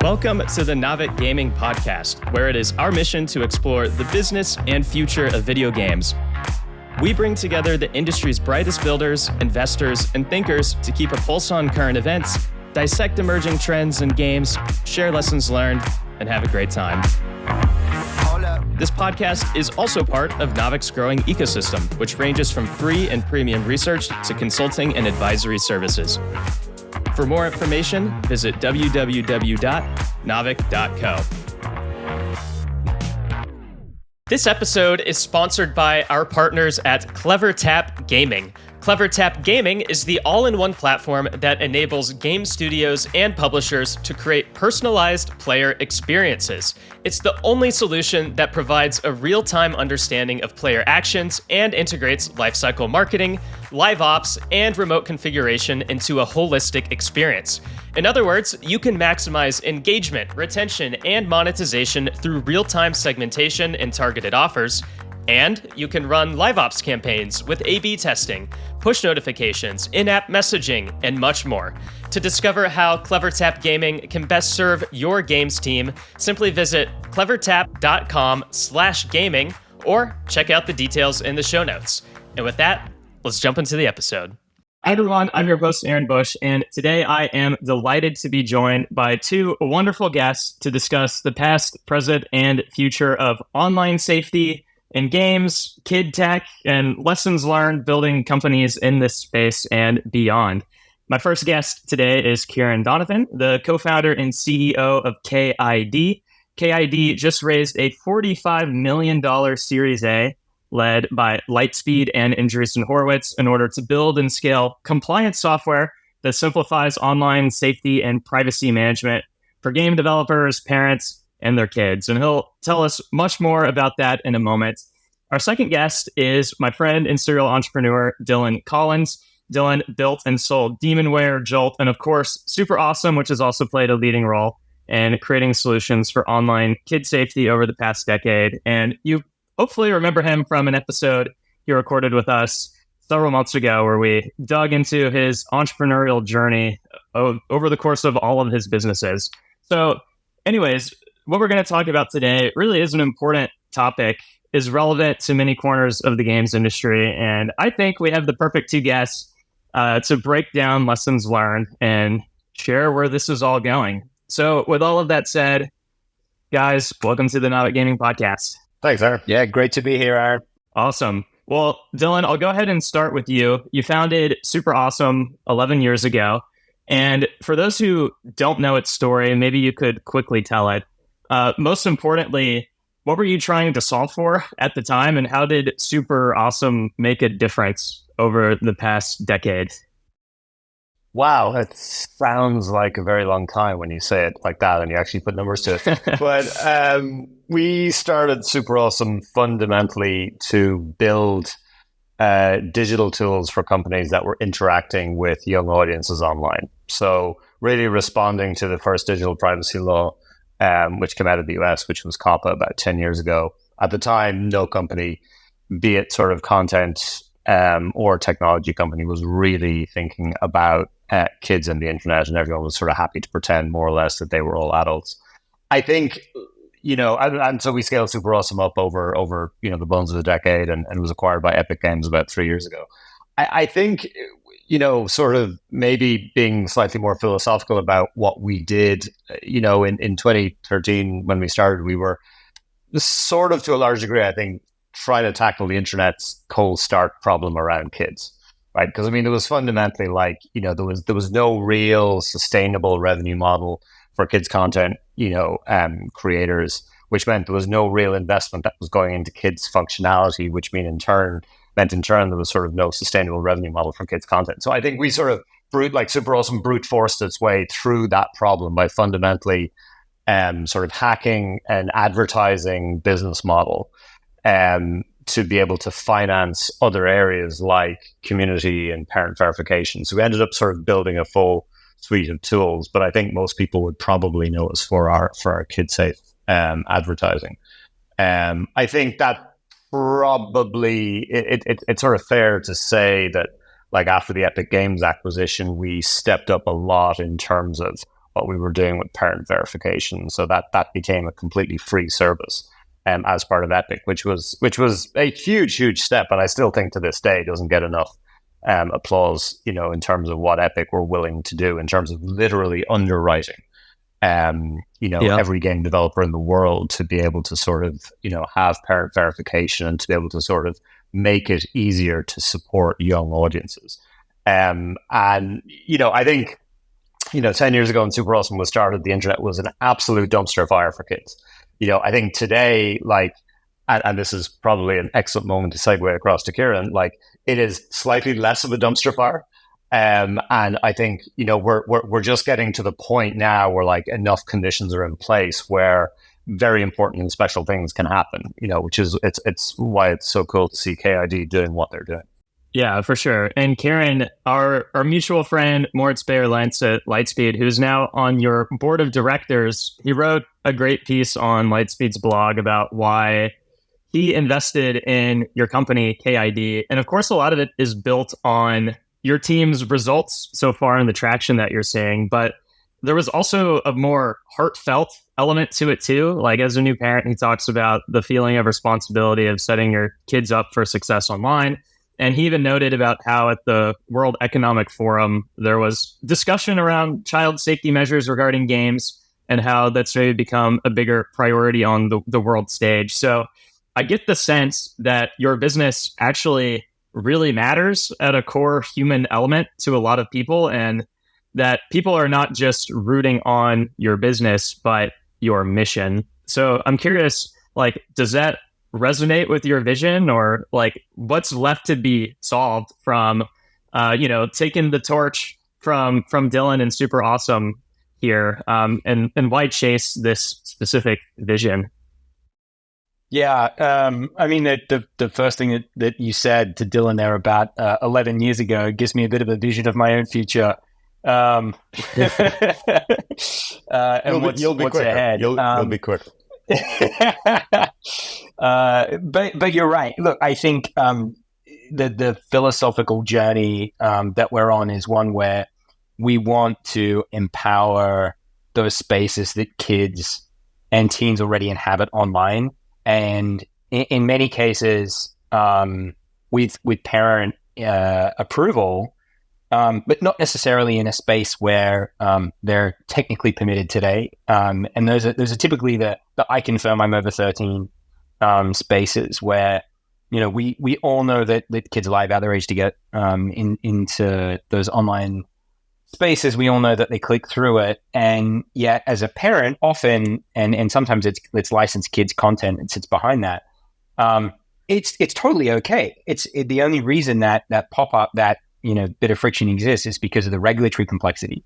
Welcome to the Navic Gaming Podcast, where it is our mission to explore the business and future of video games. We bring together the industry's brightest builders, investors, and thinkers to keep a pulse on current events, dissect emerging trends in games, share lessons learned, and have a great time. This podcast is also part of Navic's growing ecosystem, which ranges from free and premium research to consulting and advisory services. For more information, visit www.navic.co. This episode is sponsored by our partners at CleverTap Gaming. CleverTap Gaming is the all-in-one platform that enables game studios and publishers to create personalized player experiences. It's the only solution that provides a real-time understanding of player actions and integrates lifecycle marketing, live ops, and remote configuration into a holistic experience. In other words, you can maximize engagement, retention, and monetization through real-time segmentation and targeted offers. And you can run live ops campaigns with A/B testing, push notifications, in-app messaging, and much more. To discover how CleverTap Gaming can best serve your games team, simply visit clevertap.com/gaming or check out the details in the show notes. And with that, let's jump into the episode. Hi everyone, I'm your host Aaron Bush, and today I am delighted to be joined by two wonderful guests to discuss the past, present, and future of online safety in games, KidTech, and lessons learned building companies in this space and beyond. My first guest today is Kieran Donovan, the co-founder and CEO of k-ID. k-ID just raised a $45 million Series A led by Lightspeed and Andreessen Horowitz in order to build and scale compliance software that simplifies online safety and privacy management for game developers, parents, and their kids. And he'll tell us much more about that in a moment. Our second guest is my friend and serial entrepreneur, Dylan Collins. Dylan built and sold Demonware, Jolt, and of course, SuperAwesome, which has also played a leading role in creating solutions for online kid safety over the past decade. And you hopefully remember him from an episode he recorded with us several months ago where we dug into his entrepreneurial journey over the course of all of his businesses. So anyways, what we're going to talk about today really is an important topic, is relevant to many corners of the games industry. And I think we have the perfect two guests to break down lessons learned and share where this is all going. So with all of that said, guys, welcome to the Navic Gaming Podcast. Thanks, Aaron. Yeah, great to be here, Aaron. Awesome. Well, Dylan, I'll go ahead and start with you. You founded SuperAwesome 11 years ago. And for those who don't know its story, maybe you could quickly tell it. Most importantly, what were you trying to solve for at the time, and how did SuperAwesome make a difference over the past decade? Wow, that sounds like a very long time when you say it like that and you actually put numbers to it. But we started SuperAwesome fundamentally to build digital tools for companies that were interacting with young audiences online. So really responding to the first digital privacy law, which came out of the US, which was COPPA about 10 years ago. At the time, no company, be it sort of content or technology company, was really thinking about kids and the internet, and everyone was sort of happy to pretend more or less that they were all adults. I think, and so we scaled SuperAwesome up over the bones of the decade and was acquired by Epic Games about 3 years ago. I think, sort of maybe being slightly more philosophical about what we did, in 2013 when we started, we were sort of to a large degree, I think, trying to tackle the internet's cold start problem around kids, right? Because there was fundamentally there was no real sustainable revenue model for kids content, creators, which meant there was no real investment that was going into kids functionality, which meant in turn there was sort of no sustainable revenue model for kids content. So I think we sort of SuperAwesome brute forced its way through that problem by fundamentally sort of hacking an advertising business model to be able to finance other areas like community and parent verification. So we ended up sort of building a full suite of tools, but I think most people would probably know us for our kid safe advertising. I think that probably it's sort of fair to say that after the Epic Games acquisition, we stepped up a lot in terms of what we were doing with parent verification. So that became a completely free service as part of Epic, which was a huge step. And I still think to this day doesn't get enough applause, in terms of what Epic were willing to do in terms of literally underwriting, every game developer in the world to be able to sort of, have parent verification and to be able to sort of make it easier to support young audiences. And, I think, 10 years ago when SuperAwesome was started, the internet was an absolute dumpster fire for kids. I think today, and this is probably an excellent moment to segue across to Kieran, it is slightly less of a dumpster fire. And I think, we're just getting to the point now where enough conditions are in place where very important and special things can happen, which is, it's why it's so cool to see k-ID doing what they're doing. Yeah, for sure. And Kieran, our mutual friend, Moritz Bayer-Lentz at Lightspeed, who's now on your board of directors, he wrote a great piece on Lightspeed's blog about why he invested in your company, k-ID. And of course, a lot of it is built on your team's results so far and the traction that you're seeing. But there was also a more heartfelt element to it too. As a new parent, he talks about the feeling of responsibility of setting your kids up for success online. And he even noted about how at the World Economic Forum, there was discussion around child safety measures regarding games and how that's maybe become a bigger priority on the world stage. So I get the sense that your business actually really matters at a core human element to a lot of people, and that people are not just rooting on your business, but your mission. So I'm curious, does that resonate with your vision, or what's left to be solved from taking the torch from Dylan and SuperAwesome here, and why chase this specific vision? Yeah, the first thing that you said to Dylan there about 11 years ago gives me a bit of a vision of my own future. And you'll be what's quicker. ahead. You'll be quicker. But you're right. Look, I think the philosophical journey that we're on is one where we want to empower those spaces that kids and teens already inhabit online, and in many cases with parent approval, but not necessarily in a space where they're technically permitted today. And those are typically the I confirm I'm over 13 spaces where, we all know that kids lie about their age to get into those online spaces. We all know that they click through it. And yet as a parent, often, and sometimes it's licensed kids content and sits behind that. It's totally okay. The only reason that pop-up, that bit of friction exists is because of the regulatory complexity.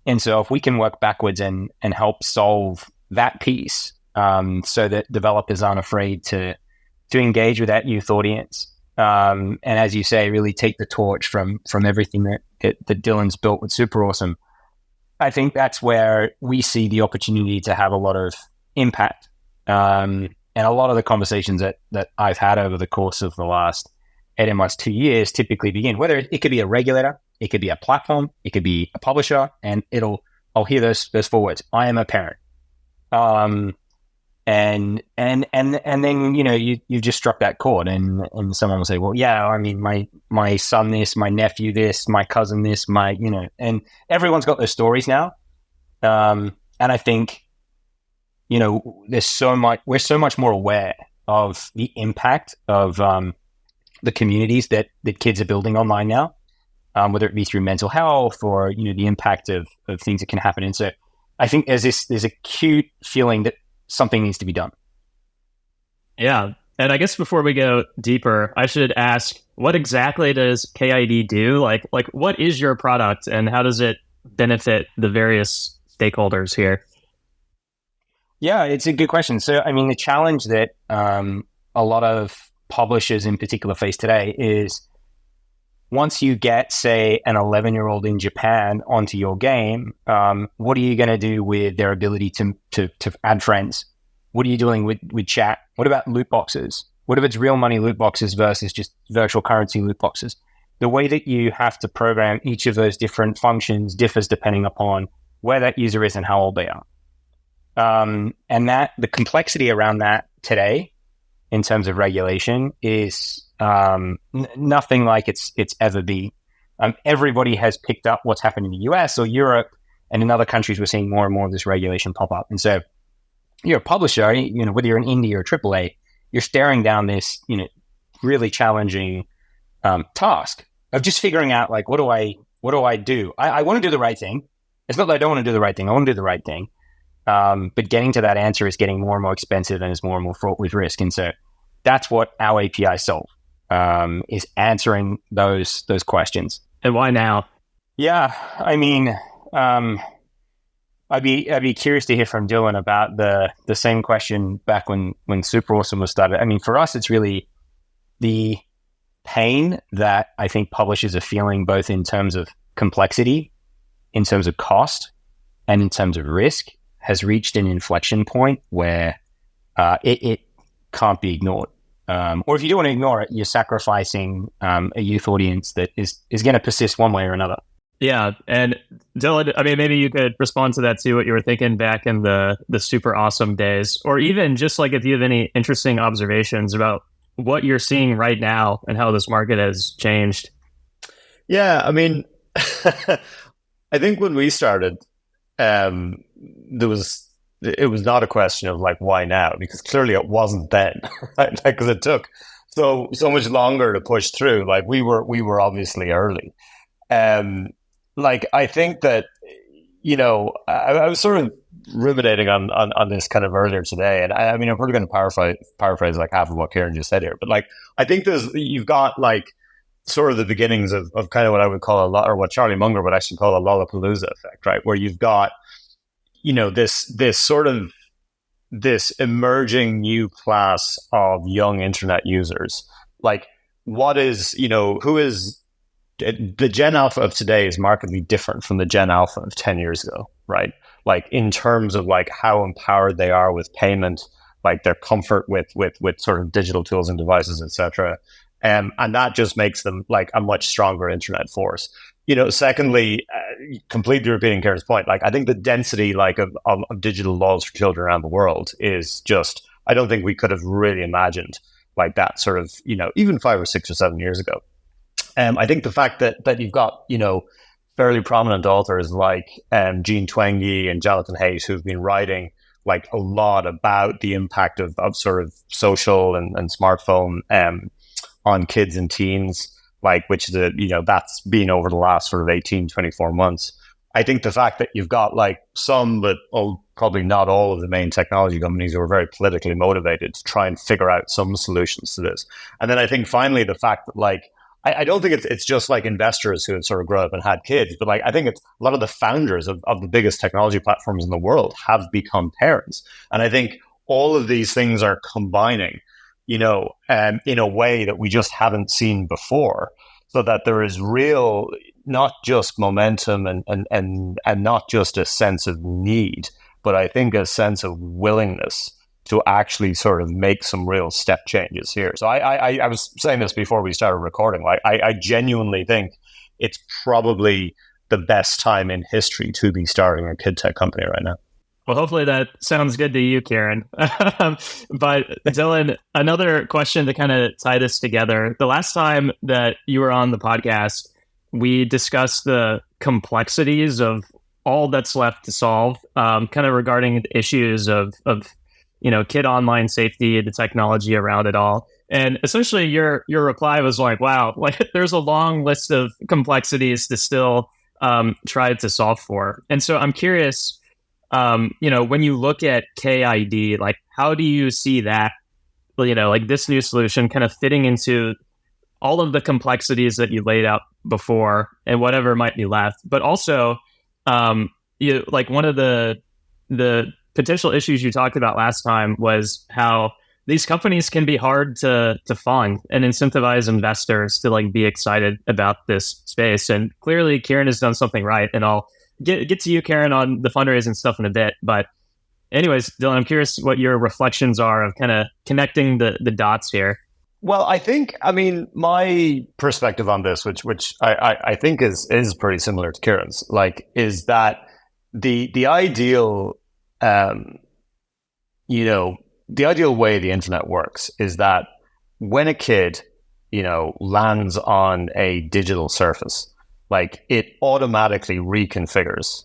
And so if we can work backwards and help solve that piece, so that developers aren't afraid to engage with that youth audience, and as you say, really take the torch from everything that Dylan's built with SuperAwesome, I think that's where we see the opportunity to have a lot of impact. And a lot of the conversations that I've had over the course of the last 18 months, 2 years, typically begin, whether it could be a regulator, it could be a platform, it could be a publisher, and I'll hear those 4 words: I am a parent. And then you've just struck that chord, and someone will say, well, yeah, I mean, my son this, my nephew this, my cousin this, and everyone's got those stories now. And I think we're so much more aware of the impact of the communities that kids are building online now, whether it be through mental health or the impact of things that can happen. And so I think there's a acute feeling that something needs to be done. Yeah. And I guess before we go deeper, I should ask, what exactly does k-ID do? Like what is your product, and how does it benefit the various stakeholders here? Yeah, it's a good question. So, I mean, the challenge that a lot of publishers in particular face today is, once you get, say, an 11-year-old in Japan onto your game, what are you going to do with their ability to add friends? What are you doing with chat? What about loot boxes? What if it's real money loot boxes versus just virtual currency loot boxes? The way that you have to program each of those different functions differs depending upon where that user is and how old they are. And that the complexity around that today in terms of regulation is nothing like it's ever been. Everybody has picked up what's happened in the US or Europe, and in other countries, we're seeing more and more of this regulation pop up. And so you're a publisher, whether you're an indie or a AAA, you're staring down this, really challenging task of just figuring out, like, what do I do? I want to do the right thing. It's not that I don't want to do the right thing. I want to do the right thing. But getting to that answer is getting more and more expensive and is more and more fraught with risk. And so that's what our API solve, is answering those questions. And why now? Yeah, I mean, I'd be curious to hear from Dylan about the same question back when SuperAwesome was started. I mean, for us, it's really the pain that I think publishers are feeling, both in terms of complexity, in terms of cost, and in terms of risk, has reached an inflection point where it can't be ignored. Or if you do want to ignore it, you're sacrificing a youth audience that is going to persist one way or another. Yeah. And Dylan, I mean, maybe you could respond to that too, what you were thinking back in the SuperAwesome days, or even just like if you have any interesting observations about what you're seeing right now and how this market has changed. Yeah, I mean, I think when we started, it was not a question of like, why now? Because clearly it wasn't then, right? Like, because it took so much longer to push through. Like we were obviously early. Like, I think that, I was sort of ruminating on this kind of earlier today. And I mean, I'm probably going to paraphrase like half of what Kieran just said here. But like, I think you've got like sort of the beginnings of kind of what I would call or what Charlie Munger would actually call a Lollapalooza effect, right? Where you've got, this sort of this emerging new class of young internet users. Like, what is, who is the Gen Alpha of today is markedly different from the Gen Alpha of 10 years ago, right? Like, in terms of like how empowered they are with payment, like their comfort with sort of digital tools and devices, etc. And that just makes them like a much stronger internet force. Secondly, completely repeating Kieran's point, like I think the density like of digital laws for children around the world is just, I don't think we could have really imagined like that sort of, even 5 or 6 or 7 years ago. I think the fact that you've got, fairly prominent authors like Jean Twenge and Jonathan Haidt, who've been writing like a lot about the impact of sort of social and smartphone on kids and teens, like which that's been over the last sort of 18, 24 months. I think the fact that you've got like some, but probably not all of the main technology companies who are very politically motivated to try and figure out some solutions to this. And then I think finally the fact that like, I don't think it's just like investors who have sort of grown up and had kids, but like I think it's a lot of the founders of the biggest technology platforms in the world have become parents. And I think all of these things are combining, in a way that we just haven't seen before, so that there is real, not just momentum and not just a sense of need, but I think a sense of willingness to actually sort of make some real step changes here. So I was saying this before we started recording. Like I genuinely think it's probably the best time in history to be starting a KidTech company right now. Well, hopefully that sounds good to you, Kieran. But Dylan, another question to kind of tie this together. The last time that you were on the podcast, we discussed the complexities of all that's left to solve, kind of regarding the issues of kid online safety, the technology around it all. And essentially your reply was like, wow, like there's a long list of complexities to still try to solve for. And so I'm curious, when you look at k-ID, like how do you see that, like this new solution kind of fitting into all of the complexities that you laid out before and whatever might be left, but also, like one of the potential issues you talked about last time was how these companies can be hard to fund and incentivize investors to like be excited about this space. And clearly Kieran has done something right. And I'll get to you, Kieran, on the fundraising stuff in a bit. But anyways, Dylan, I'm curious what your reflections are of kind of connecting the dots here. Well, I mean, my perspective on this, which I think is pretty similar to Kieran's, like, is that the ideal, the ideal way the internet works is that when a kid, lands on a digital surface, like it automatically reconfigures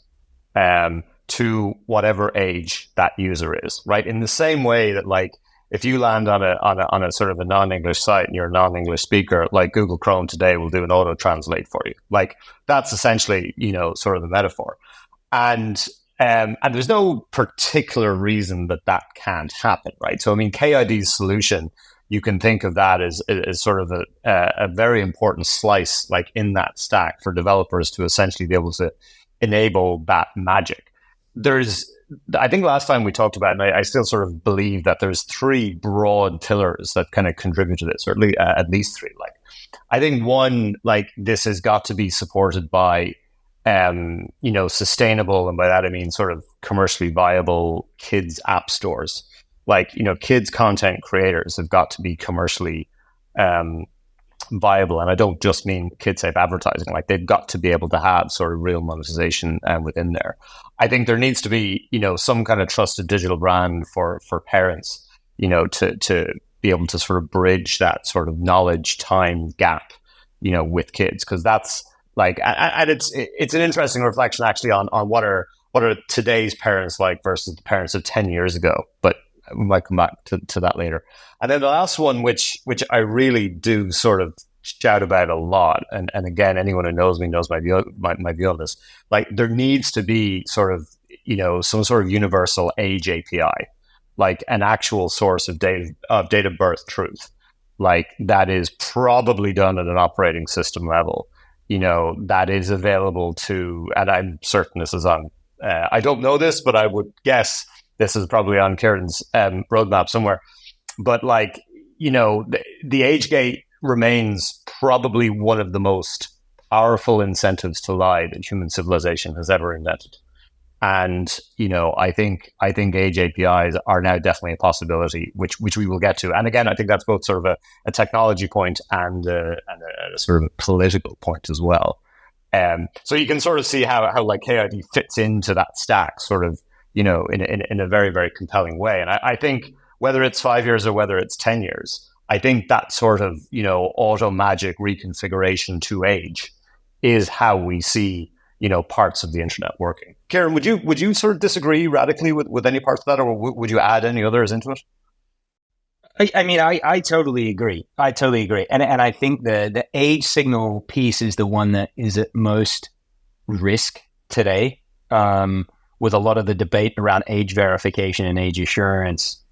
to whatever age that user is, right? In the same way that, like, if you land on a sort of a non-English site and you're a non-English speaker, like Google Chrome today will do an auto translate for you. Like that's essentially, sort of the metaphor. And there's no particular reason that can't happen, right? So, I mean, k-IDs solution, you can think of that as sort of a very important slice, like in that stack for developers to essentially be able to enable that magic. I think last time we talked about, and I still sort of believe that there's three broad pillars that kind of contribute to this, or at least three. Like, I think one, like, this has got to be supported by, sustainable, and by that I mean sort of commercially viable kids app stores. Like, kids content creators have got to be commercially viable, and I don't just mean kid safe advertising. Like, they've got to be able to have sort of real monetization within there. I think there needs to be some kind of trusted digital brand for parents, to be able to sort of bridge that sort of knowledge time gap, with kids, because that's like, and it's an interesting reflection actually on what are today's parents like versus the parents of 10 years ago, but we might come back to that later. And then the last one, which I really do sort of shout about a lot, and again, anyone who knows me knows my view on this. Like, there needs to be sort of, some sort of universal age API, like an actual source of date of birth truth, like that is probably done at an operating system level, that is available to, and I'm certain this is on, I don't know this, but I would guess this is probably on Kieran's roadmap somewhere. But like, the age gate remains probably one of the most powerful incentives to lie that human civilization has ever invented. And, I think age APIs are now definitely a possibility, which we will get to. And again, I think that's both sort of a technology point and a sort of a political point as well. So you can sort of see how like k-ID fits into that stack sort of, in a very, very compelling way. And I think whether it's 5 years or whether it's 10 years, I think that sort of, auto magic reconfiguration to age is how we see, parts of the internet working. Kieran, would you sort of disagree radically with any parts of that, or would you add any others into it? I mean, I totally agree. And I think the age signal piece is the one that is at most risk today, with a lot of the debate around age verification and age assurance.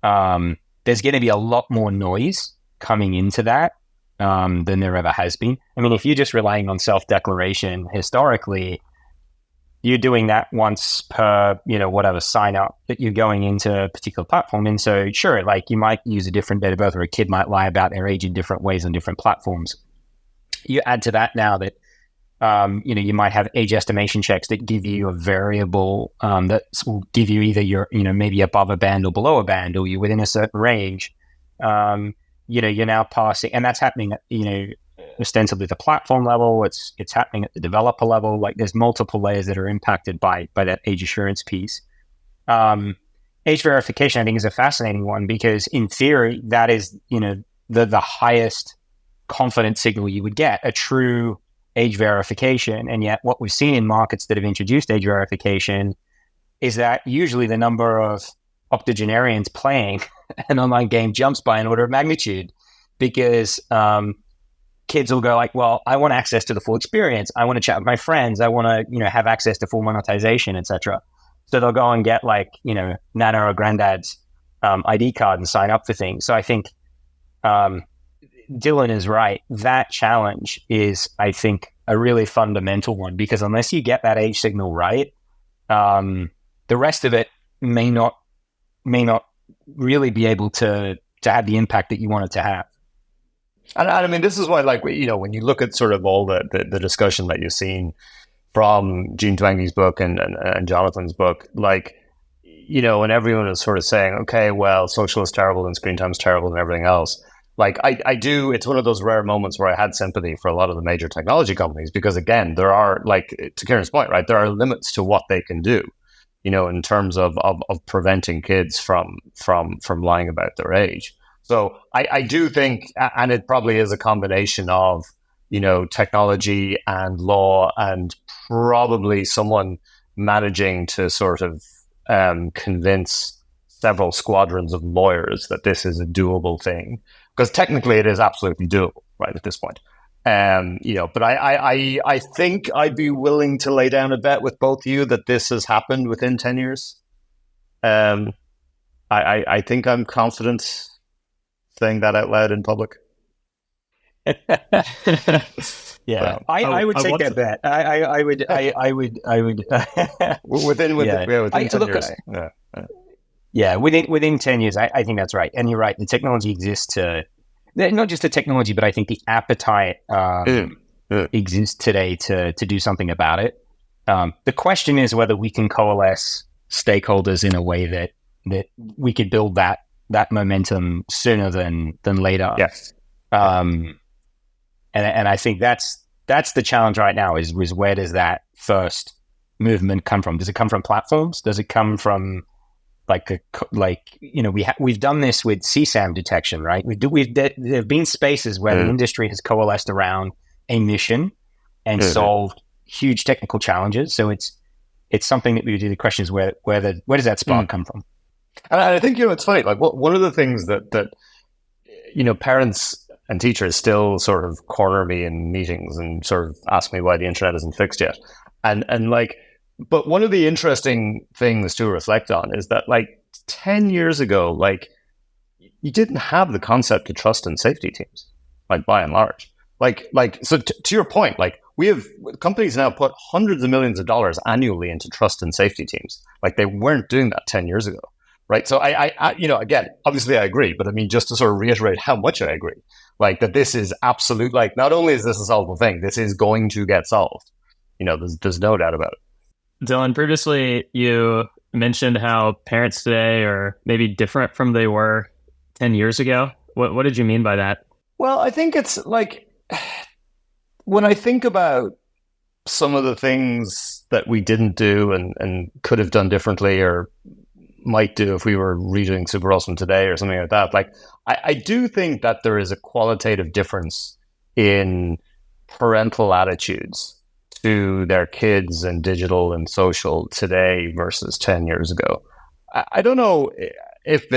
There's going to be a lot more noise coming into that than there ever has been. I mean, if you're just relying on self-declaration historically, you're doing that once per, whatever sign up that you're going into a particular platform. And so sure, like you might use a different date of birth, or a kid might lie about their age in different ways on different platforms. You add to that now that, you might have age estimation checks that give you a variable that will give you either you're, maybe above a band or below a band, or you're within a certain range. You're now passing, and that's happening at, ostensibly at the platform level. It's happening at the developer level. Like, there's multiple layers that are impacted by that age assurance piece. Age verification, I think, is a fascinating one, because in theory, that is, the highest confidence signal you would get, a true age verification. And yet what we've seen in markets that have introduced age verification is that usually the number of octogenarians playing an online game jumps by an order of magnitude, because kids will go like, well, I want access to the full experience. I want to chat with my friends. I want to, have access to full monetization, etc. So they'll go and get like, Nana or Granddad's ID card and sign up for things. So I think Dylan is right. That challenge is, I think, a really fundamental one, because unless you get that age signal right, the rest of it may not really be able to have the impact that you want it to have. And I mean, this is why, like, when you look at sort of all the discussion that you've seen from Gene Twenge's book and Jonathan's book, like, and everyone is sort of saying, okay, well, social is terrible and screen time is terrible and everything else. like I do, it's one of those rare moments where I had sympathy for a lot of the major technology companies, because again, there are, like, to Kieran's point, right, there are limits to what they can do, in terms of preventing kids from lying about their age. So I do think, and it probably is a combination of, technology and law, and probably someone managing to sort of convince several squadrons of lawyers that this is a doable thing, because technically it is absolutely doable, right, at this point. But I think I'd be willing to lay down a bet with both of you that this has happened within 10 years. I think I'm confident saying that out loud in public. Yeah, I would take that bet. I would. within 10 years. Yeah, within 10 years, I think that's right. And you're right. The technology exists to, not just the technology, but I think the appetite exists today to do something about it. The question is whether we can coalesce stakeholders in a way that we could build that momentum sooner than later. Yes. And I think that's the challenge right now is where does that first movement come from? Does it come from platforms? Does it come from we've done this with CSAM detection, right? There have been spaces where the industry has coalesced around a mission and solved huge technical challenges. So it's something that we do. The question is where does that spark come from? And I think, it's funny, like one of the things that parents and teachers still sort of corner me in meetings and sort of ask me why the internet isn't fixed yet. But one of the interesting things to reflect on is that, like, 10 years ago, like, you didn't have the concept of trust and safety teams, like, by and large. So to your point, like, we have companies now put hundreds of millions of dollars annually into trust and safety teams. Like, they weren't doing that 10 years ago, right? So I again, obviously I agree, but I mean, just to sort of reiterate how much I agree, like, that this is absolute, like, not only is this a solvable thing, this is going to get solved. There's no doubt about it. Dylan, previously you mentioned how parents today are maybe different from they were 10 years ago. What did you mean by that? Well, I think it's like, when I think about some of the things that we didn't do and could have done differently or might do if we were redoing SuperAwesome today or something like that, like, I do think that there is a qualitative difference in parental attitudes to their kids and digital and social today versus 10 years ago. I don't know if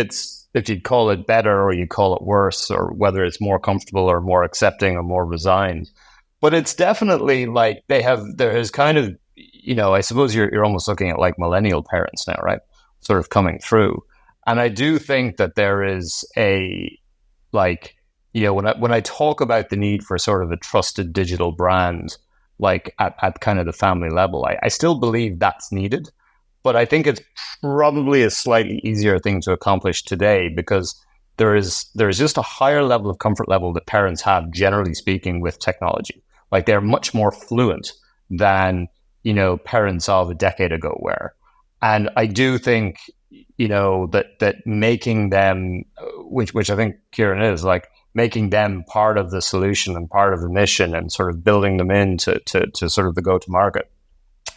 you'd call it better or you call it worse, or whether it's more comfortable or more accepting or more resigned, but it's definitely like there is kind of, I suppose you're almost looking at like millennial parents now, right? Sort of coming through. And I do think that there is when I talk about the need for sort of a trusted digital brand, like at kind of the family level, I still believe that's needed, but I think it's probably a slightly easier thing to accomplish today because there is just a higher level of comfort level that parents have, generally speaking, with technology. Like, they're much more fluent than, parents of a decade ago were. And I do think, that making them, which I think Kieran is, like, making them part of the solution and part of the mission and sort of building them into to sort of the go-to-market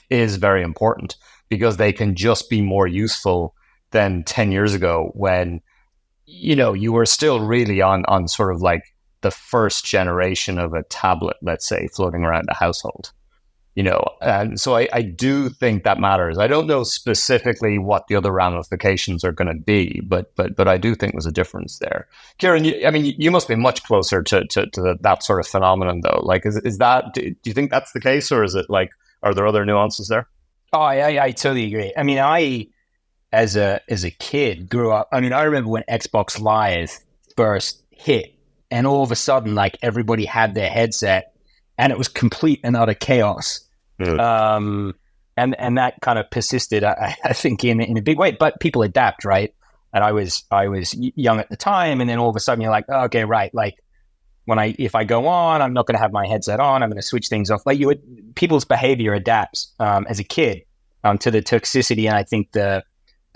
is very important, because they can just be more useful than 10 years ago when, you were still really on sort of like the first generation of a tablet, let's say, floating around the household. And so I do think that matters. I don't know specifically what the other ramifications are going to be, but I do think there's a difference there. Kieran, you must be much closer to that sort of phenomenon, though. Like, is that? Do you think that's the case, or is it like, are there other nuances there? Oh, I totally agree. I mean, I as a kid grew up. I mean, I remember when Xbox Live first hit, and all of a sudden, like, everybody had their headset. And it was complete and utter chaos. And that kind of persisted, I think, in a big way. But people adapt, right? And I was young at the time, and then all of a sudden you're like, oh, okay, right. Like, if I go on, I'm not going to have my headset on. I'm going to switch things off. Like, people's behavior adapts as a kid to the toxicity, and I think the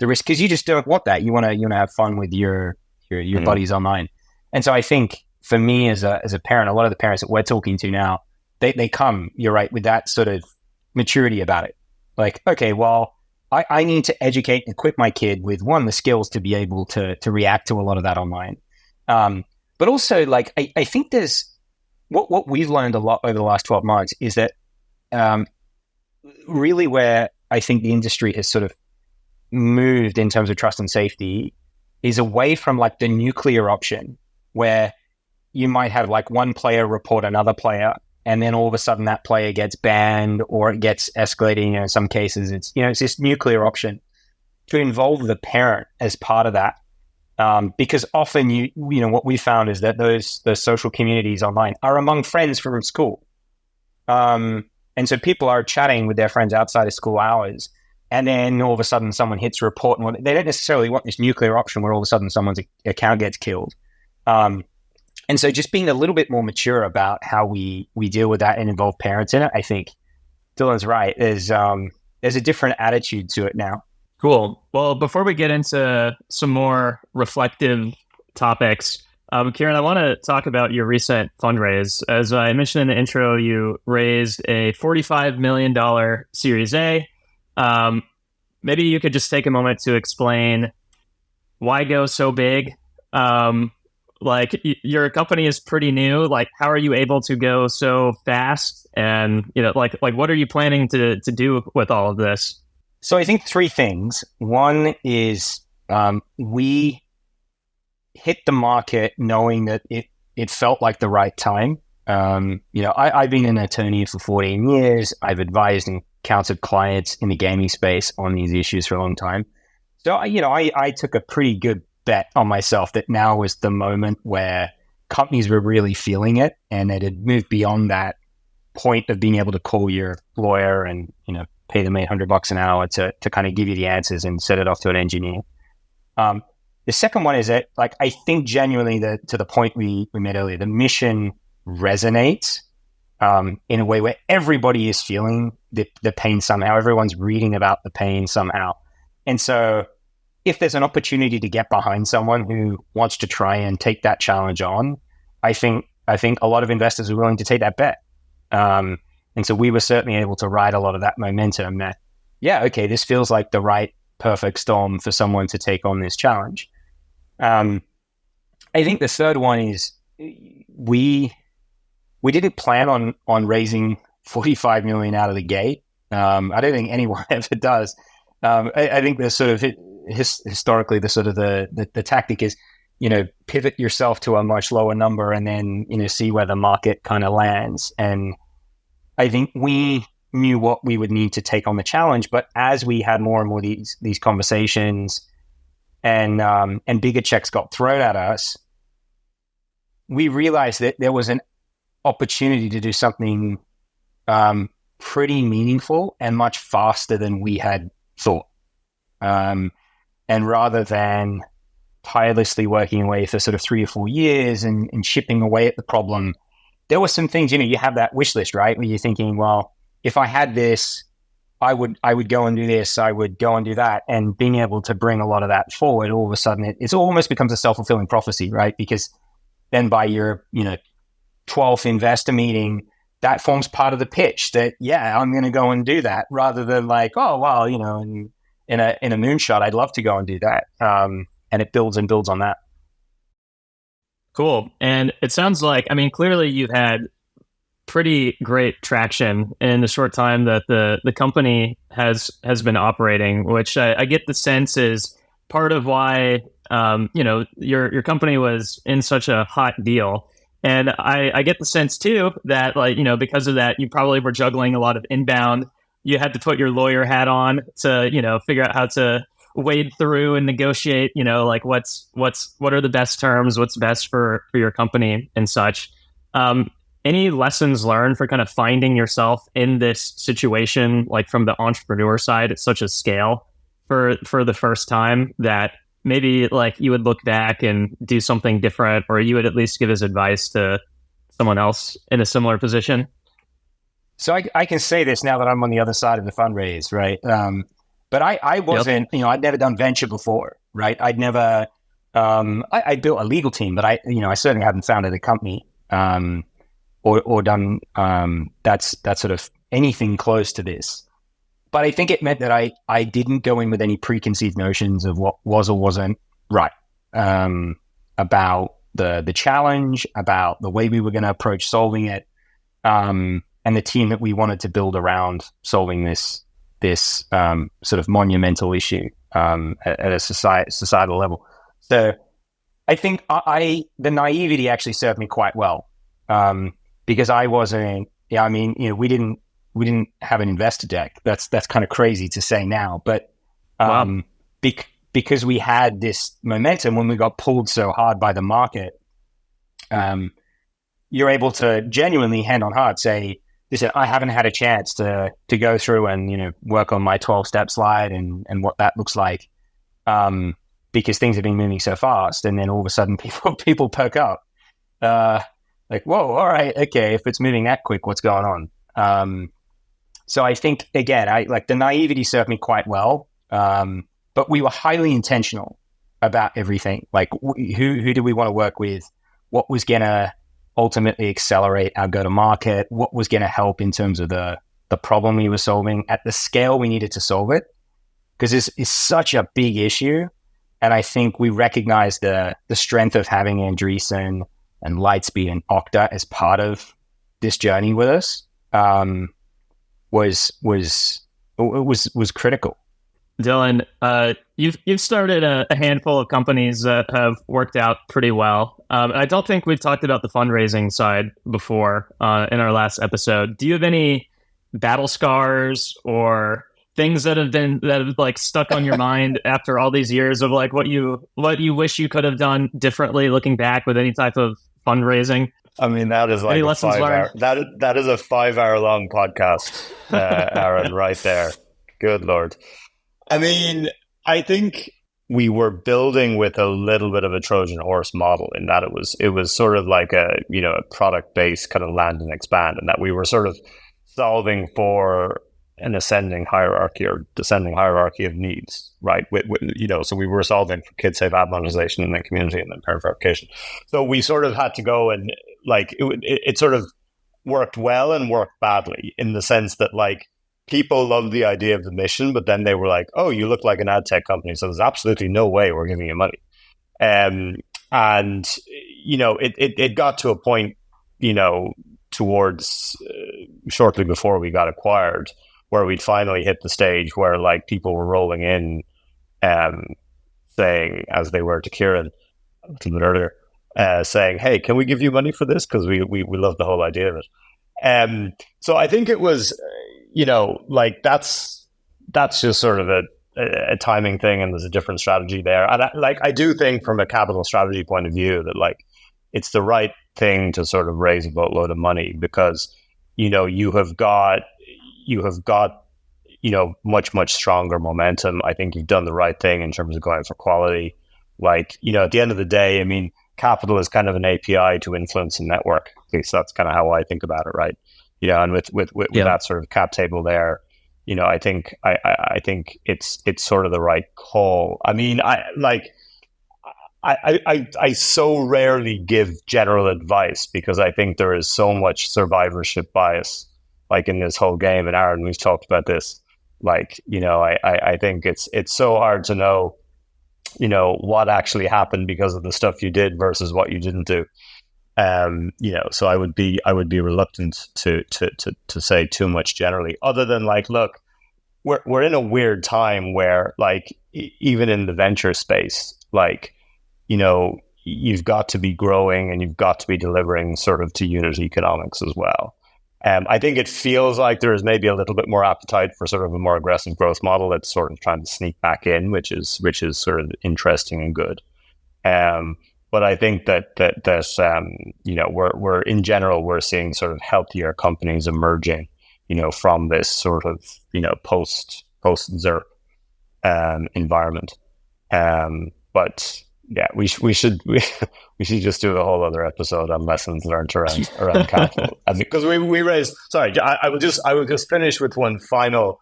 risk, because you just don't want that. You want to have fun with your buddies online. And so I think for me as a parent, a lot of the parents that we're talking to now, they come, you're right, with that sort of maturity about it. Like, okay, well, I need to educate and equip my kid with the skills to be able to react to a lot of that online. But also, like, I think there's what we've learned a lot over the last 12 months is that really where I think the industry has sort of moved in terms of trust and safety is away from like the nuclear option where you might have like one player report another player, and then all of a sudden that player gets banned or it gets escalating. In some cases, it's this nuclear option to involve the parent as part of that. Because often what we found is that those social communities online are among friends from school. And so people are chatting with their friends outside of school hours. And then all of a sudden someone hits report, and they don't necessarily want this nuclear option where all of a sudden someone's account gets killed. And so just being a little bit more mature about how we deal with that and involve parents in it, I think Dylan's right. There's a different attitude to it now. Cool. Well, before we get into some more reflective topics, Kieran, I want to talk about your recent fundraise. As I mentioned in the intro, you raised a $45 million Series A. Maybe you could just take a moment to explain why go so big. Like your company is pretty new. Like, how are you able to go so fast? And like what are you planning to do with all of this? So I think three things. One is we hit the market knowing that it felt like the right time. I've been an attorney for 14 years. I've advised and counseled clients in the gaming space on these issues for a long time. So, I took a pretty good bet on myself that now was the moment where companies were really feeling it, and it had moved beyond that point of being able to call your lawyer and, pay them $800 an hour to kind of give you the answers and set it off to an engineer. The second one is that, like, I think genuinely to the point we made earlier, the mission resonates in a way where everybody is feeling the pain somehow. Everyone's reading about the pain somehow. And so if there's an opportunity to get behind someone who wants to try and take that challenge on, I think a lot of investors are willing to take that bet. And so we were certainly able to ride a lot of that momentum that, this feels like the right perfect storm for someone to take on this challenge. I think the third one is we didn't plan on raising 45 million out of the gate. I don't think anyone ever does. I think there's sort of historically the sort of the tactic is, pivot yourself to a much lower number and then, see where the market kind of lands. And I think we knew what we would need to take on the challenge, but as we had more and more these conversations and bigger checks got thrown at us, we realized that there was an opportunity to do something pretty meaningful and much faster than we had thought. And rather than tirelessly working away for sort of 3 or 4 years and chipping away at the problem, there were some things, you have that wish list, right? Where you're thinking, well, if I had this, I would go and do this, I would go and do that. And being able to bring a lot of that forward, all of a sudden, it almost becomes a self-fulfilling prophecy, right? Because then by your, 12th investor meeting, that forms part of the pitch that, I'm going to go and do that, rather than like, oh, well, in a moonshot, I'd love to go and do that. And it builds and builds on that. Cool. And it sounds like, clearly you've had pretty great traction in the short time that the company has been operating, which I get the sense is part of why, your company was in such a hot deal. And I get the sense too that, because of that, you probably were juggling a lot of inbound. You had to put your lawyer hat on to, figure out how to wade through and negotiate, what are the best terms, what's best for your company and such. Any lessons learned for kind of finding yourself in this situation, like from the entrepreneur side at such a scale for the first time, that maybe like you would look back and do something different, or you would at least give as advice to someone else in a similar position? So I can say this now that I'm on the other side of the fundraise, right? But I wasn't, I'd never done venture before, right? I'd never I built a legal team, but I certainly haven't founded a company or done that's sort of anything close to this. But I think it meant that I didn't go in with any preconceived notions of what was or wasn't right about the challenge, about the way we were going to approach solving it, and the team that we wanted to build around solving this sort of monumental issue at a societal level. So I think the naivety actually served me quite well because I wasn't. Yeah, I mean, we didn't have an investor deck. That's kind of crazy to say now, but Wow. Because we had this momentum when we got pulled so hard by the market, you're able to genuinely hand on heart say, listen, I haven't had a chance to go through and work on my 12-step slide and what that looks like, because things have been moving so fast. And then all of a sudden, people perk up, like, whoa, all right, okay, if it's moving that quick, what's going on? So I think again, the naivety served me quite well, but we were highly intentional about everything. Like, who do we want to work with? What was going to ultimately accelerate our go-to-market? What was going to help in terms of the problem we were solving at the scale we needed to solve it? Because it's such a big issue. And I think we recognized the strength of having Andreessen and Lightspeed and Okta as part of this journey with us was critical. Dylan, you've started a handful of companies that have worked out pretty well. I don't think we've talked about the fundraising side before in our last episode. Do you have any battle scars or things that have like stuck on your mind after all these years of like what you wish you could have done differently looking back with any type of fundraising? I mean, that is like any a lessons 5 hour, learned? that is a 5 hour long podcast, Aaron, right there. Good Lord. I mean, I think we were building with a little bit of a Trojan horse model in that it was sort of like a product based kind of land and expand, and that we were sort of solving for an ascending hierarchy or descending hierarchy of needs, right? So we were solving for kid safe app monetization and then community and then parent verification. So we sort of had to go and it sort of worked well and worked badly in the sense that like people loved the idea of the mission, but then they were like, oh, you look like an ad tech company, so there's absolutely no way we're giving you money. And it got to a point, towards shortly before we got acquired, where we'd finally hit the stage where like people were rolling in, saying, as they were to Kieran a little bit earlier, saying, hey, can we give you money for this? Because we love the whole idea of it. So I think it was, that's just sort of a timing thing, and there's a different strategy there. And I do think from a capital strategy point of view that like it's the right thing to sort of raise a boatload of money because, you have got much stronger momentum. I think you've done the right thing in terms of going for quality. Like, at the end of the day, I mean, capital is kind of an API to influence a network. At least that's kind of how I think about it, right? And with that sort of cap table there, I think it's sort of the right call. I mean, I so rarely give general advice because I think there is so much survivorship bias, like in this whole game. And Aaron, we've talked about this. Like, I think it's so hard to know, what actually happened because of the stuff you did versus what you didn't do. So I would be reluctant to say too much generally, other than like, look, we're in a weird time where like even in the venture space, like, you've got to be growing and you've got to be delivering sort of to unit economics as well. I think it feels like there is maybe a little bit more appetite for sort of a more aggressive growth model that's sort of trying to sneak back in, which is sort of interesting and good. But I think that we're in general, we're seeing sort of healthier companies emerging, from this sort of, post ZERP environment. But yeah, we should just do a whole other episode on lessons learned around capital. Because we raised. Sorry, I will just finish with one final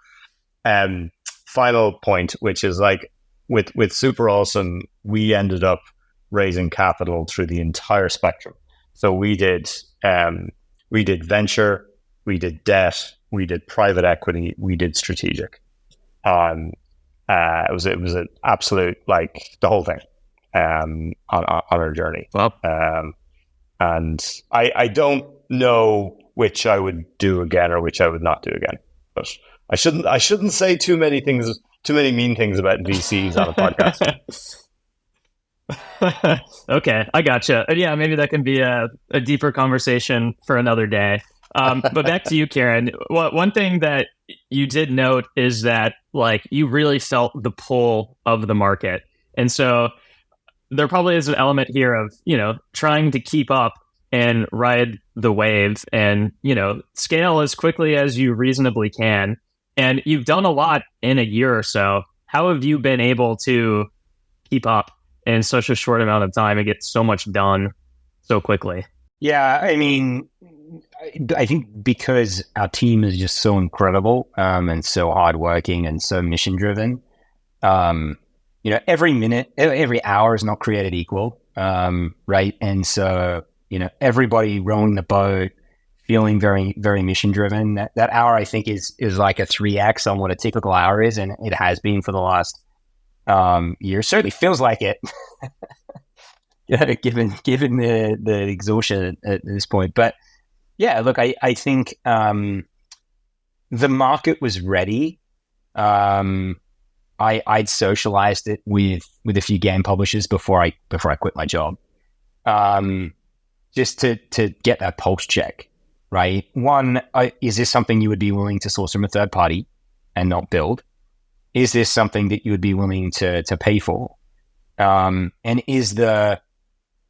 point, which is like with SuperAwesome, we ended up raising capital through the entire spectrum. So we did venture, we did debt, we did private equity, we did strategic. It was an absolute, like, the whole thing on our journey. Well, and I don't know which I would do again or which I would not do again. But I shouldn't say too many mean things about VCs on a podcast. Okay, I gotcha. Yeah, maybe that can be a deeper conversation for another day. But back to you, Kieran. One thing that you did note is that, like, you really felt the pull of the market. And so there probably is an element here of, trying to keep up and ride the wave and, scale as quickly as you reasonably can. And you've done a lot in a year or so. How have you been able to keep up in such a short amount of time and get so much done so quickly? Yeah, I mean, I think because our team is just so incredible and so hardworking and so mission driven. Every minute, every hour is not created equal, right? And so, everybody rowing the boat, feeling very, very mission driven. That hour, I think, is like a 3x on what a typical hour is, and it has been for the last year. Certainly feels like it. Given the exhaustion at this point. But yeah, look, I think the market was ready. I'd socialized it with a few game publishers before I quit my job, just to get that pulse check, right? One, is this something you would be willing to source from a third party and not build? Is this something that you would be willing to pay for? And is the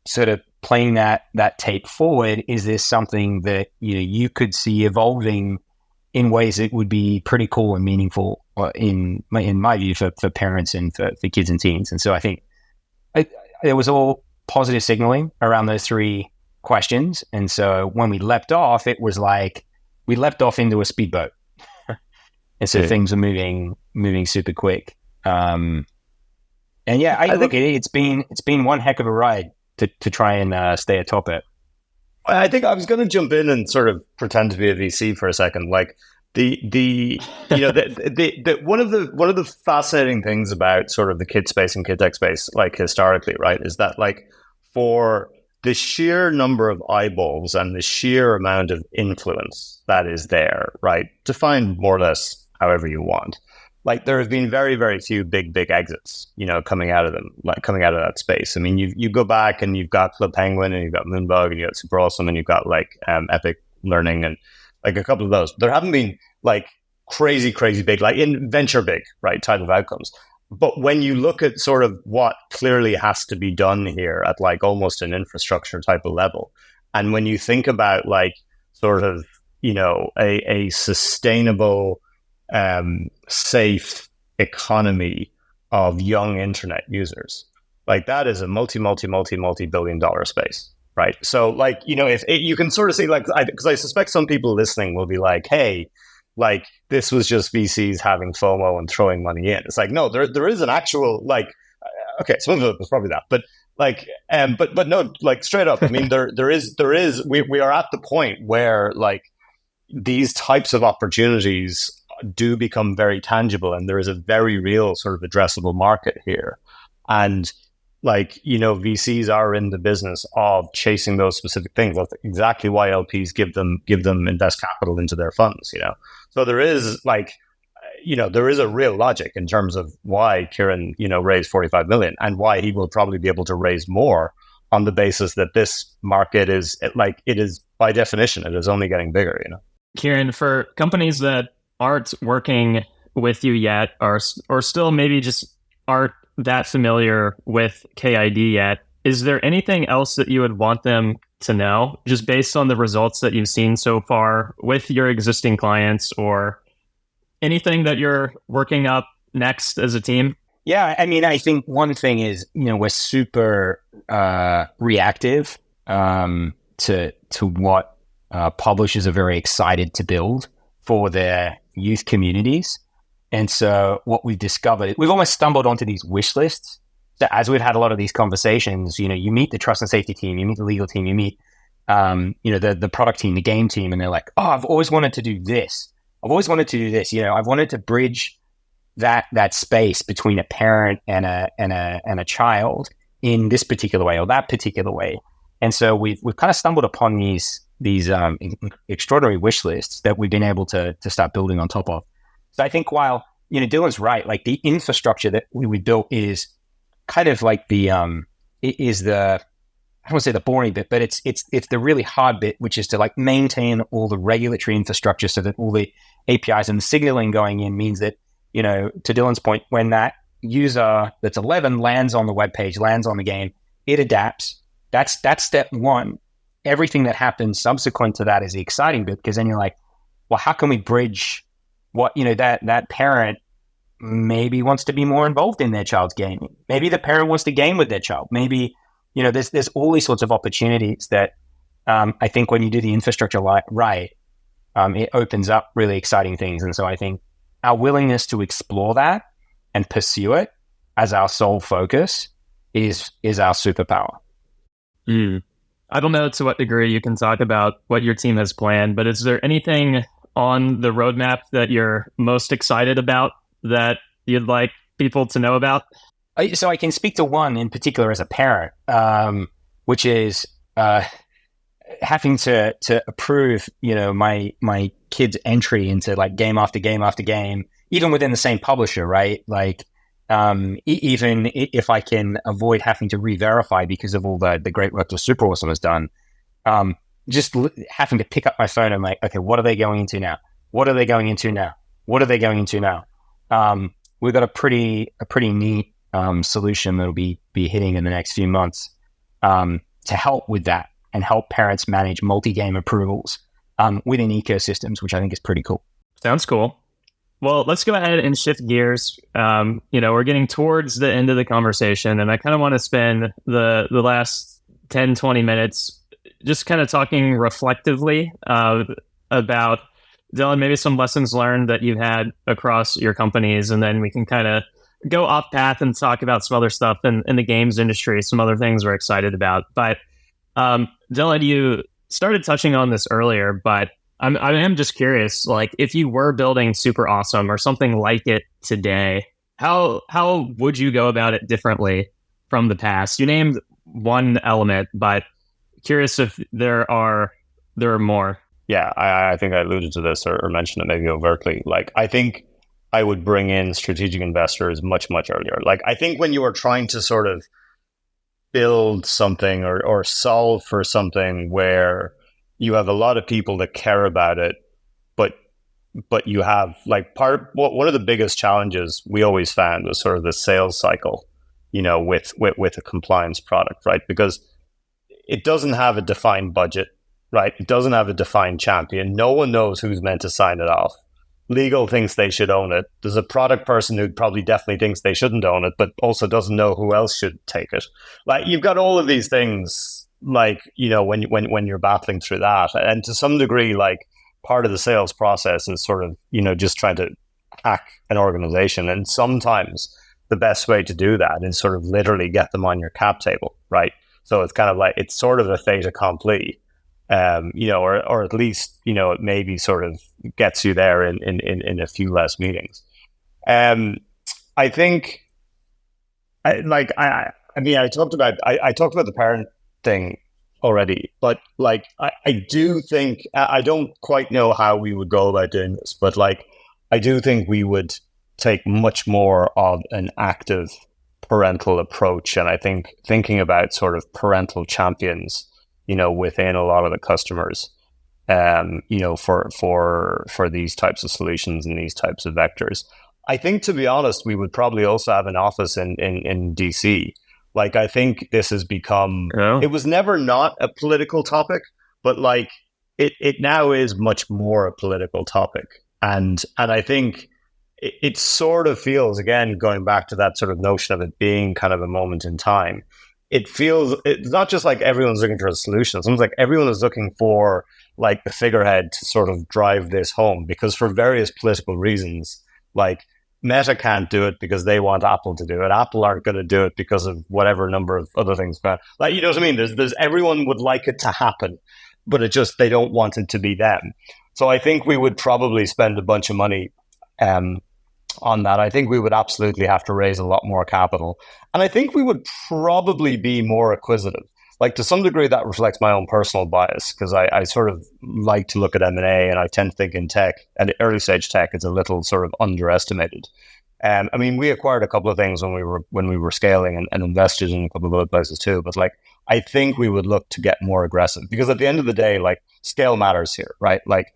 sort of playing that tape forward, is this something that you could see evolving in ways that would be pretty cool and meaningful in my view for parents and for kids and teens? And so I think it was all positive signaling around those three questions. And so when we leapt off, it was like we leapt off into a speedboat. And so things are moving super quick. And yeah, I think it's been one heck of a ride to try and stay atop it. I think I was going to jump in and sort of pretend to be a VC for a second. Like the one of the fascinating things about sort of the kid space and KidTech space, like historically, right, is that, like, for the sheer number of eyeballs and the sheer amount of influence that is there, right, defined more or less however you want. Like, there have been very, very few big exits, coming out of that space. I mean, you go back and you've got Club Penguin and you've got Moonbug and you've got SuperAwesome and you've got like Epic Learning and like a couple of those. There haven't been like crazy big, like in venture big, right, type of outcomes. But when you look at sort of what clearly has to be done here at like almost an infrastructure type of level, and when you think about like sort of, a sustainable, safe economy of young internet users, like that is a multi-billion dollar space, right? So like, if you can sort of see, like, because I suspect some people listening will be like, hey, like this was just VCs having FOMO and throwing money in. It's like, no, there is an actual, like, okay, some of it was probably that, but like, but no, like straight up, I mean, there is, we are at the point where like these types of opportunities do become very tangible, and there is a very real sort of addressable market here. And like, VCs are in the business of chasing those specific things. That's exactly why LPs give them invest capital into their funds, So there is like, there is a real logic in terms of why Kieran, raised 45 million and why he will probably be able to raise more on the basis that this market is like, it is by definition, it is only getting bigger, Kieran, for companies that aren't working with you yet, or still maybe just aren't that familiar with k-ID yet, is there anything else that you would want them to know, just based on the results that you've seen so far with your existing clients, or anything that you're working up next as a team? Yeah, I mean, I think one thing is, we're super reactive to what publishers are very excited to build for their youth communities. And so what we've discovered, we've almost stumbled onto these wish lists So as we've had a lot of these conversations, you meet the trust and safety team, you meet the legal team, you meet, the product team, the game team, and they're like, oh, I've always wanted to do this. I've always wanted to do this. I've wanted to bridge that space between a parent and a child in this particular way or that particular way. And so we've kind of stumbled upon these extraordinary wish lists that we've been able to start building on top of. So I think while Dylan's right, like the infrastructure that we built is kind of like I don't want to say the boring bit, but it's the really hard bit, which is to like maintain all the regulatory infrastructure so that all the APIs and the signaling going in means that, to Dylan's point, when that user that's 11 lands on the web page, lands on the game, it adapts. That's step one. Everything that happens subsequent to that is the exciting bit, because then you're like, well, how can we bridge what, that parent maybe wants to be more involved in their child's gaming. Maybe the parent wants to game with their child. Maybe, there's all these sorts of opportunities that I think when you do the infrastructure right, it opens up really exciting things. And so I think our willingness to explore that and pursue it as our sole focus is our superpower. I don't know to what degree you can talk about what your team has planned, but is there anything on the roadmap that you're most excited about that you'd like people to know about? So I can speak to one in particular as a parent, which is having to approve, my kid's entry into like game after game after game, even within the same publisher, right? Like, even if I can avoid having to re-verify because of all the great work that SuperAwesome has done, just having to pick up my phone and like, okay, what are they going into now? What are they going into now? What are they going into now? We've got a pretty neat solution that'll be hitting in the next few months to help with that and help parents manage multi-game approvals within ecosystems, which I think is pretty cool. Sounds cool. Well, let's go ahead and shift gears. We're getting towards the end of the conversation, and I kind of want to spend the last 10, 20 minutes just kind of talking reflectively about, Dylan, maybe some lessons learned that you've had across your companies, and then we can kind of go off path and talk about some other stuff in the games industry, some other things we're excited about. But Dylan, you started touching on this earlier, but I am just curious, like if you were building SuperAwesome or something like it today, how would you go about it differently from the past? You named one element, but curious if there are more. Yeah, I think I alluded to this or mentioned it maybe overtly. Like, I think I would bring in strategic investors much, much earlier. Like, I think when you are trying to sort of build something or solve for something where you have a lot of people that care about it, but you have like one of the biggest challenges we always found was sort of the sales cycle, with a compliance product, right? Because it doesn't have a defined budget, right? It doesn't have a defined champion. No one knows who's meant to sign it off. Legal thinks they should own it. There's a product person who probably definitely thinks they shouldn't own it, but also doesn't know who else should take it. Like, you've got all of these things, like, when you're battling through that. And to some degree, like, part of the sales process is sort of, just trying to hack an organization. And sometimes the best way to do that is sort of literally get them on your cap table, right? So it's kind of like, it's sort of a fait accompli. Or at least, it maybe sort of gets you there in a few less meetings. I think, I talked about the parent thing already, but like, I do think, I don't quite know how we would go about doing this, but like, I do think we would take much more of an active parental approach. And I think thinking about sort of parental champions, within a lot of the customers, for these types of solutions and these types of vectors. I think, to be honest, we would probably also have an office in DC. Like, I think this has become, It was never not a political topic, but like it now is much more a political topic. And I think it sort of feels, again, going back to that sort of notion of it being kind of a moment in time, it's not just like everyone's looking for a solution. It's almost like everyone is looking for like the figurehead to sort of drive this home, because for various political reasons, like Meta can't do it because they want Apple to do it. Apple aren't going to do it because of whatever number of other things. Like, you know what I mean? There's everyone would like it to happen, but they don't want it to be them. So I think we would probably spend a bunch of money on that. I think we would absolutely have to raise a lot more capital. And I think we would probably be more acquisitive. Like, to some degree, that reflects my own personal bias, because I sort of like to look at M&A, and I tend to think in tech, and early stage tech, it's a little sort of underestimated. I mean, we acquired a couple of things when we were scaling, and invested in a couple of other places too. But like, I think we would look to get more aggressive, because at the end of the day, like, scale matters here, right? Like,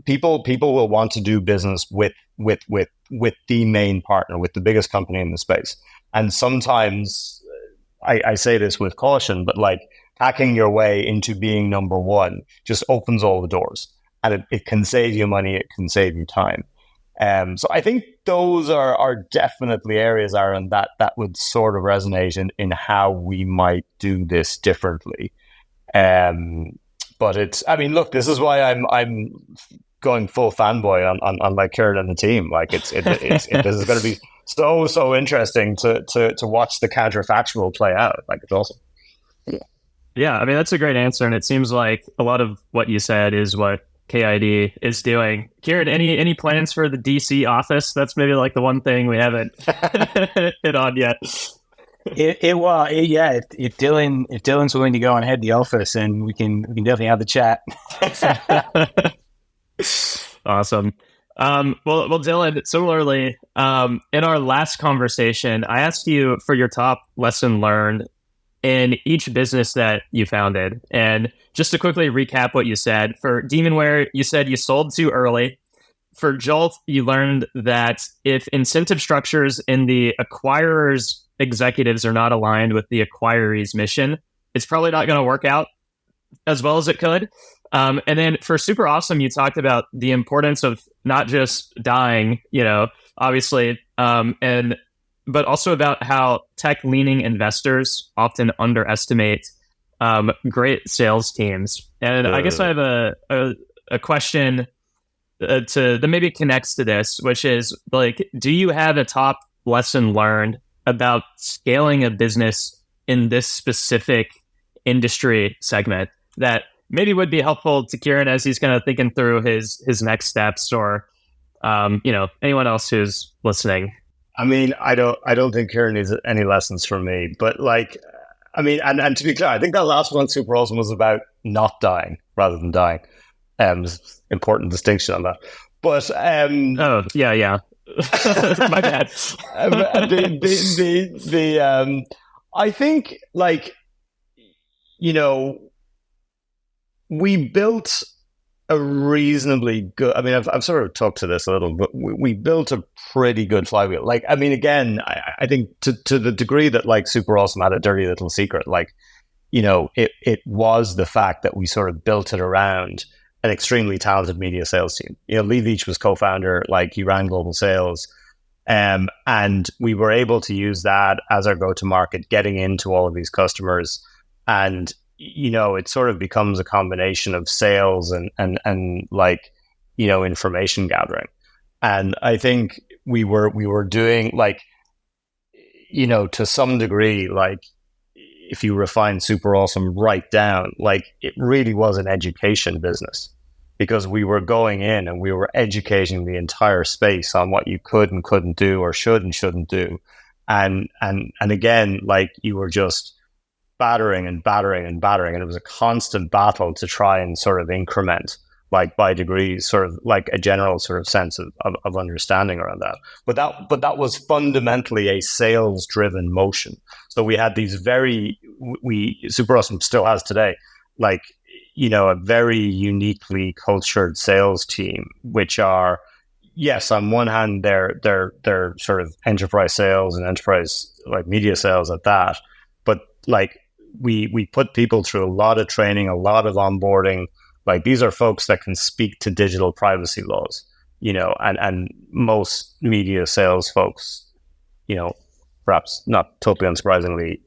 people will want to do business with the main partner, with the biggest company in the space. And sometimes, I say this with caution, but like, hacking your way into being number one just opens all the doors, and it can save you money, it can save you time. So I think those are definitely areas, Aaron, that would sort of resonate in how we might do this differently. But it's, I mean, look, this is why I'm going full fanboy on like Kieran and the team. Like, this is going to be so interesting to watch the counterfactual play out. Like, it's awesome. Yeah, I mean, that's a great answer, and it seems like a lot of what you said is what k-ID is doing. Kieran, any plans for the DC office? That's maybe like the one thing we haven't hit on yet. If Dylan's willing to go and head the office, and we can definitely have the chat. Awesome. Well, Dylan, similarly, in our last conversation, I asked you for your top lesson learned in each business that you founded. And just to quickly recap what you said, for Demonware, you said you sold too early. For Jolt, you learned that if incentive structures in the acquirer's executives are not aligned with the acquiree's mission, it's probably not going to work out as well as it could. And then for SuperAwesome, you talked about the importance of not just dying, obviously, but also about how tech-leaning investors often underestimate great sales teams. And I guess I have a question that maybe connects to this, which is, like, do you have a top lesson learned about scaling a business in this specific industry segment that maybe would be helpful to Kieran as he's kind of thinking through his next steps, or anyone else who's listening? I mean, I don't think Kieran needs any lessons from me, but like, I mean, and to be clear, I think that last one, SuperAwesome, was about not dying rather than dying. Important distinction on that. But oh yeah. My bad. I think, like, we built a reasonably good, I mean, I've sort of talked to this a little, but we built a pretty good flywheel. Like, I mean, again, I think to the degree that, like, SuperAwesome had a dirty little secret, like, it was the fact that we sort of built it around an extremely talented media sales team. Lee Veach was co-founder, like, he ran global sales. And we were able to use that as our go-to-market, getting into all of these customers. And, it sort of becomes a combination of sales and like, information gathering. And I think we were doing, like, to some degree, like, if you refine SuperAwesome right down, like, it really was an education business, because we were going in and we were educating the entire space on what you could and couldn't do, or should and shouldn't do. And again, like, you were just battering and battering and battering. And it was a constant battle to try and sort of increment, like, by degrees, sort of like a general sort of sense of understanding around that. But that was fundamentally a sales driven motion. So we had these SuperAwesome still has today, like, a very uniquely cultured sales team, which are, yes, on one hand, they're sort of enterprise sales and enterprise, like, media sales at that. But, like, we put people through a lot of training, a lot of onboarding. Like, these are folks that can speak to digital privacy laws, and most media sales folks, perhaps not totally unsurprisingly,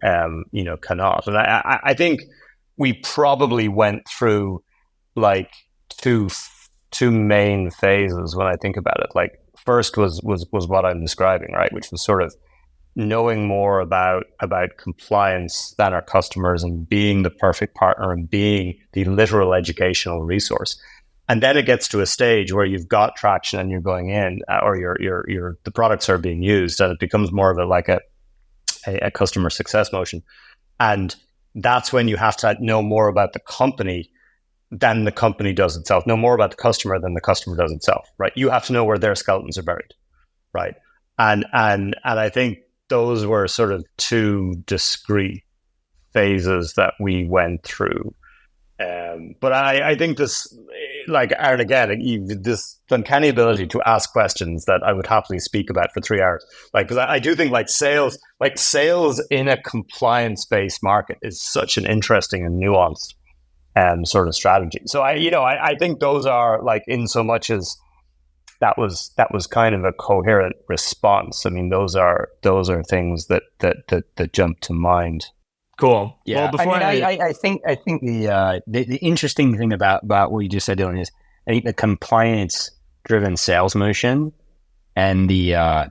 cannot. And I think we probably went through, like, two main phases when I think about it. Like, first was what I'm describing, right? Which was sort of knowing more about compliance than our customers and being the perfect partner and being the literal educational resource. And then it gets to a stage where you've got traction and you're going in, or the products are being used, and it becomes more of a customer success motion. And that's when you have to know more about the company than the company does itself, know more about the customer than the customer does itself, right? You have to know where their skeletons are buried, right? And I think those were sort of two discrete phases that we went through. But I think this, like Aaron, again, this uncanny ability to ask questions that I would happily speak about for 3 hours. Like, because I do think sales in a compliance-based market is such an interesting and nuanced sort of strategy. So I think those are, like, in so much as that was kind of a coherent response. I mean, those are things that jump to mind. Cool. Yeah. Well, I think the interesting thing about what you just said, Dylan, is I think the compliance driven sales motion and the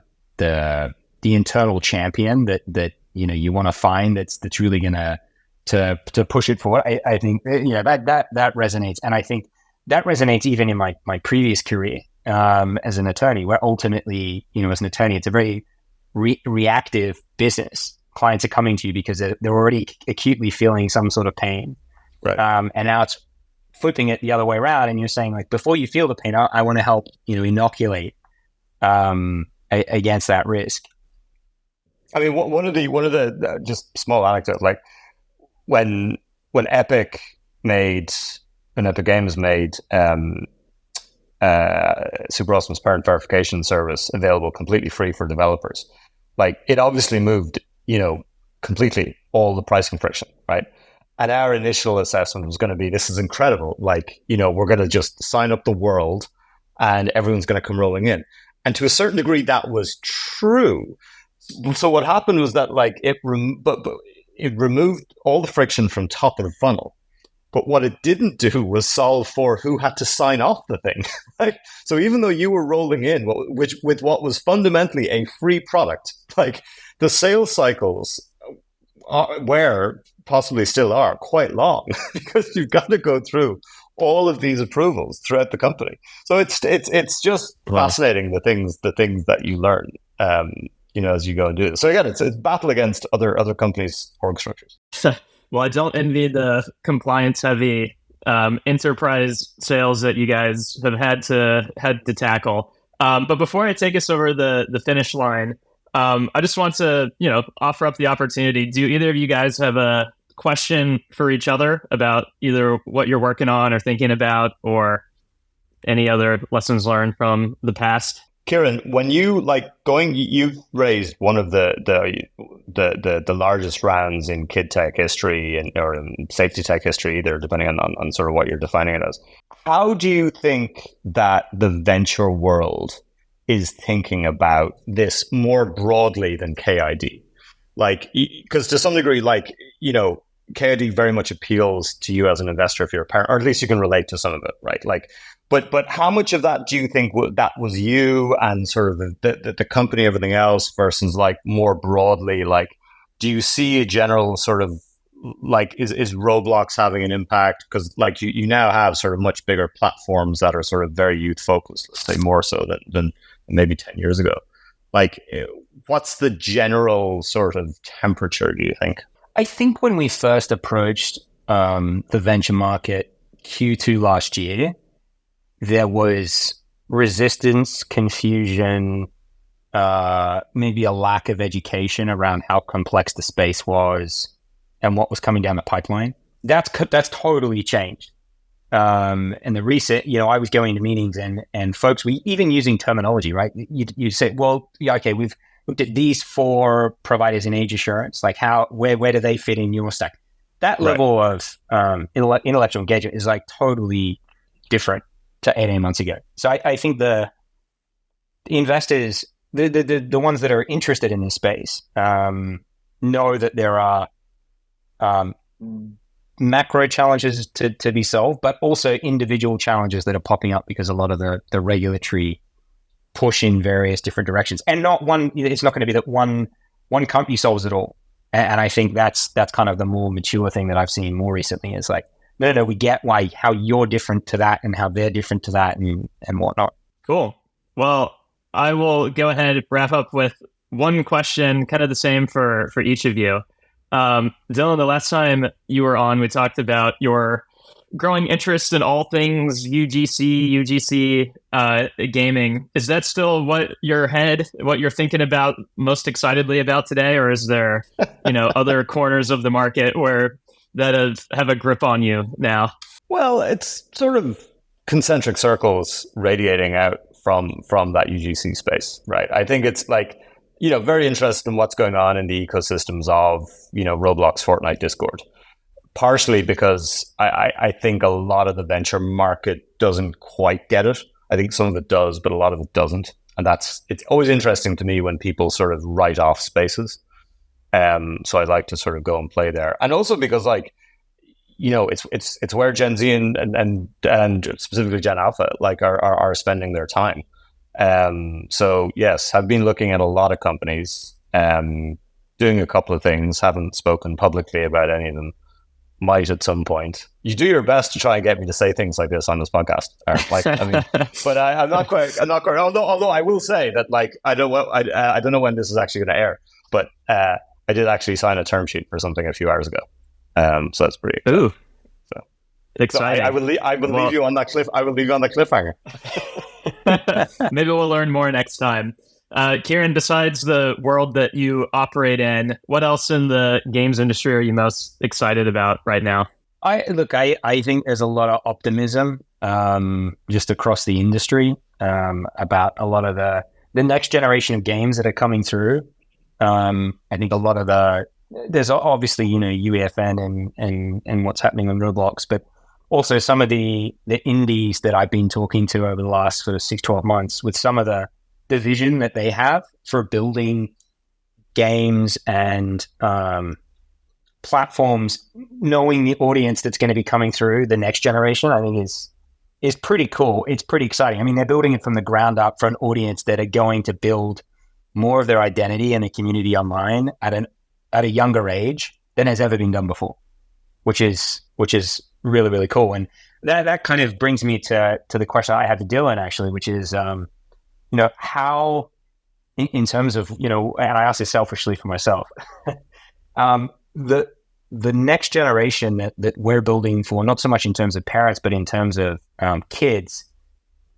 internal champion that you want to find that's really gonna to push it forward. I think that resonates, and I think that resonates even in my previous career as an attorney, where ultimately, as an attorney, it's a very reactive business. Clients are coming to you because they're already acutely feeling some sort of pain. Right. And now it's flipping it the other way around, and you're saying, like, before you feel the pain, I want to help, inoculate against that risk. I mean, one of the just small anecdote, like when Epic Games made SuperAwesome's parent verification service available completely free for developers, like, it obviously moved, completely all the pricing friction, right? And our initial assessment was going to be, this is incredible. Like, we're going to just sign up the world and everyone's going to come rolling in. And to a certain degree, that was true. So what happened was that, like, it removed all the friction from top of the funnel. But what it didn't do was solve for who had to sign off the thing. Right? So even though you were rolling in with what was fundamentally a free product, like, the sales cycles possibly still are quite long because you've got to go through all of these approvals throughout the company. So it's just fascinating the things that you learn, as you go and do it. So again, it's battle against other companies' org structures. Well, I don't envy the compliance-heavy enterprise sales that you guys have had to tackle. But before I take us over the finish line, I just want to offer up the opportunity. Do either of you guys have a question for each other about either what you're working on or thinking about, or any other lessons learned from the past? Kieran, when you've raised one of the largest rounds in KidTech history or in safety tech history, either, depending on sort of what you're defining it as. How do you think that the venture world is thinking about this more broadly than k-ID? Like, because to some degree, like, k-ID very much appeals to you as an investor if you're a parent, or at least you can relate to some of it, right? Like, but how much of that do you think that was you and sort of the company, everything else, versus, like, more broadly, like, do you see a general sort of, like, is Roblox having an impact? Because, like, you now have sort of much bigger platforms that are sort of very youth focused, let's say more so than maybe 10 years ago. Like, what's the general sort of temperature, do you think? I think when we first approached the venture market Q2 last year, there was resistance, confusion, maybe a lack of education around how complex the space was and what was coming down the pipeline. That's totally changed. And the recent, I was going to meetings and folks, we even using terminology, right? You say, well, yeah, okay, we've looked at these 4 providers in age assurance, like where do they fit in your stack? That level of intellectual engagement is, like, totally different to 18 months ago. So I think the investors, the ones that are interested in this space, know that there are macro challenges to be solved, but also individual challenges that are popping up because a lot of the regulatory push in various different directions, and not one. It's not going to be that one company solves it all. And I think that's kind of the more mature thing that I've seen more recently. Is like, no, we get how you're different to that and how they're different to that and whatnot. Cool. Well, I will go ahead and wrap up with one question, kind of the same for each of you. Dylan, the last time you were on, we talked about your growing interest in all things UGC gaming. Is that still what you're thinking about most excitedly about today, or is there, other corners of the market where that have a grip on you now? Well, it's sort of concentric circles radiating out from that UGC space, right? I think it's like, very interested in what's going on in the ecosystems of, Roblox, Fortnite, Discord. Partially because I think a lot of the venture market doesn't quite get it. I think some of it does, but a lot of it doesn't. And it's always interesting to me when people sort of write off spaces. So I'd like to sort of go and play there. And also because it's where Gen Z and specifically Gen Alpha are spending their time. So yes, I've been looking at a lot of companies, doing a couple of things, haven't spoken publicly about any of them. Might at some point. You do your best to try and get me to say things like this on this podcast. But I'm not quite. Although I will say that, I don't know when this is actually going to air. But I did actually sign a term sheet for something a few hours ago. So that's pretty exciting. Ooh, so exciting! I will leave you on that cliff. I will leave you on that cliffhanger. Maybe we'll learn more next time. Kieran, besides the world that you operate in, what else in the games industry are you most excited about right now? I think there's a lot of optimism just across the industry about a lot of the next generation of games that are coming through. I think a lot of there's obviously, UEFN and what's happening on Roblox, but also some of the indies that I've been talking to over the last sort of 6-12 months with some of the vision that they have for building games and platforms, knowing the audience that's going to be coming through the next generation, I think is pretty cool. It's pretty exciting. I mean, they're building it from the ground up for an audience that are going to build more of their identity and a community online at a younger age than has ever been done before, which is really, really cool. And that kind of brings me to the question I had to Dylan actually, which is how, in terms of, and I ask this selfishly for myself, the next generation that we're building for, not so much in terms of parents, but in terms of kids,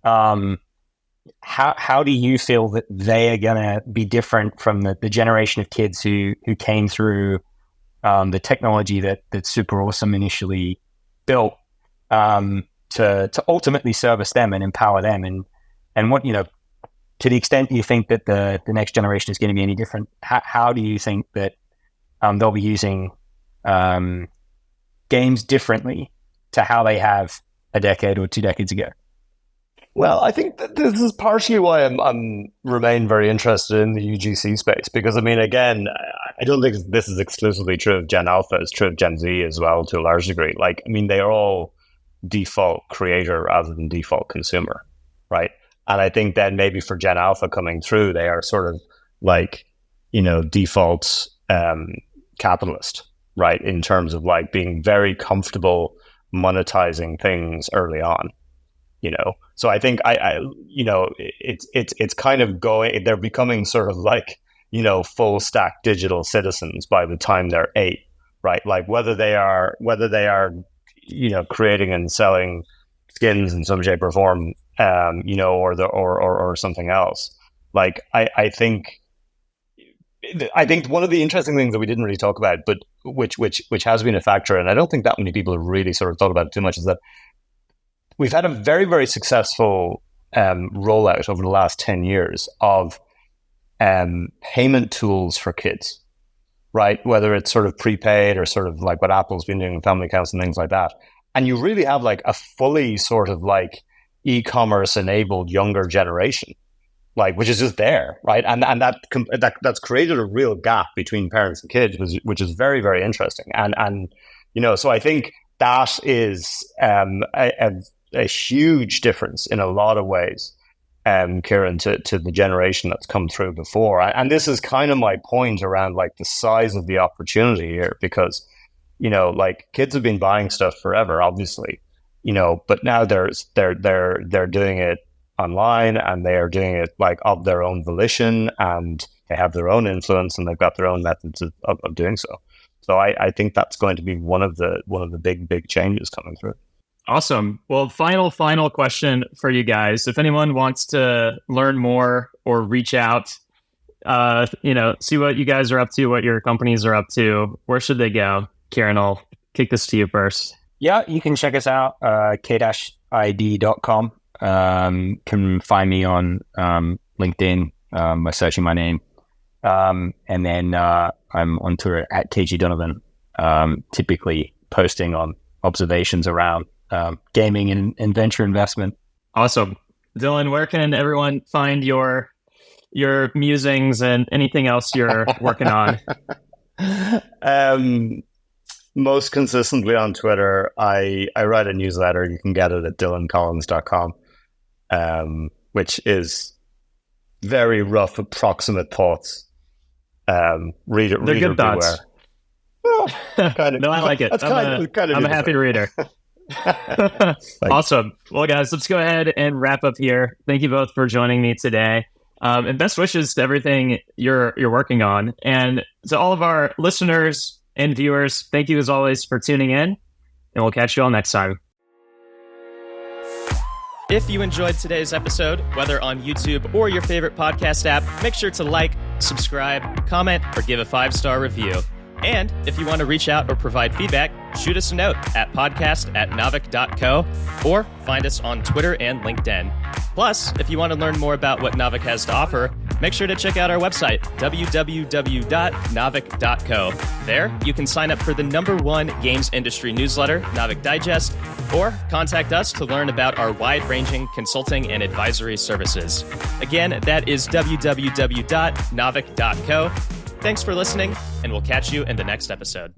how do you feel that they are going to be different from the generation of kids who came through the technology that SuperAwesome initially built to ultimately service them and empower them? And what, to the extent you think that the next generation is going to be any different, how do you think that they'll be using games differently to how they have a decade or 2 decades ago? Well, I think that this is partially why I'm remain very interested in the UGC space, because, I mean, again, I don't think this is exclusively true of Gen Alpha. It's true of Gen Z as well, to a large degree. They are all default creator rather than default consumer, right? And I think then maybe for Gen Alpha coming through, they are sort of default capitalist, right? In terms of being very comfortable monetizing things early on, So I think it's kind of they're becoming sort of full stack digital citizens by the time they're 8, right? Whether they are creating and selling skins in some shape or form, or something else. I think one of the interesting things that we didn't really talk about, but which has been a factor, and I don't think that many people have really sort of thought about it too much, is that we've had a very, very successful rollout over the last 10 years of payment tools for kids, right? Whether it's sort of prepaid or sort of like what Apple's been doing with family accounts and things like that. And you really have a fully sort of e-commerce enabled younger generation, which is just there, right? And that's created a real gap between parents and kids, which is very, very interesting. And so I think that is a huge difference in a lot of ways Kieran, to the generation that's come through before. And this is kind of my point around like the size of the opportunity here, because, you know, like kids have been buying stuff forever, obviously, you know, but now they're doing it online, and they are doing it like of their own volition, and they have their own influence, and they've got their own methods of doing so. So I think that's going to be one of the big changes coming through. Awesome. Well, final question for you guys. If anyone wants to learn more or reach out, see what you guys are up to, what your companies are up to, where should they go? Kieran, I'll kick this to you first. Yeah, you can check us out, k-ID.com. Can find me on LinkedIn by searching my name. And then I'm on Twitter at Kieran Donovan, typically posting on observations around gaming and venture investment. Awesome. Dylan, where can everyone find your musings and anything else you're working on? Most consistently on Twitter. I write a newsletter. You can get it at dylancollins.com, which is very rough, approximate thoughts. Reader good beware. thoughts. Well, kind of. No, I like it. I'm a happy reader. Awesome. Well, guys, let's go ahead and wrap up here. Thank you both for joining me today. And best wishes to everything you're working on. And to all of our listeners and viewers, thank you as always for tuning in, and we'll catch you all next time. If you enjoyed today's episode, whether on YouTube or your favorite podcast app, make sure to like, subscribe, comment, or give a 5-star review. And if you want to reach out or provide feedback, shoot us a note at podcast@naavik.co or find us on Twitter and LinkedIn. Plus, if you want to learn more about what Naavik has to offer, make sure to check out our website, www.naavik.co. There, you can sign up for the #1 games industry newsletter, Naavik Digest, or contact us to learn about our wide-ranging consulting and advisory services. Again, that is www.naavik.co. Thanks for listening, and we'll catch you in the next episode.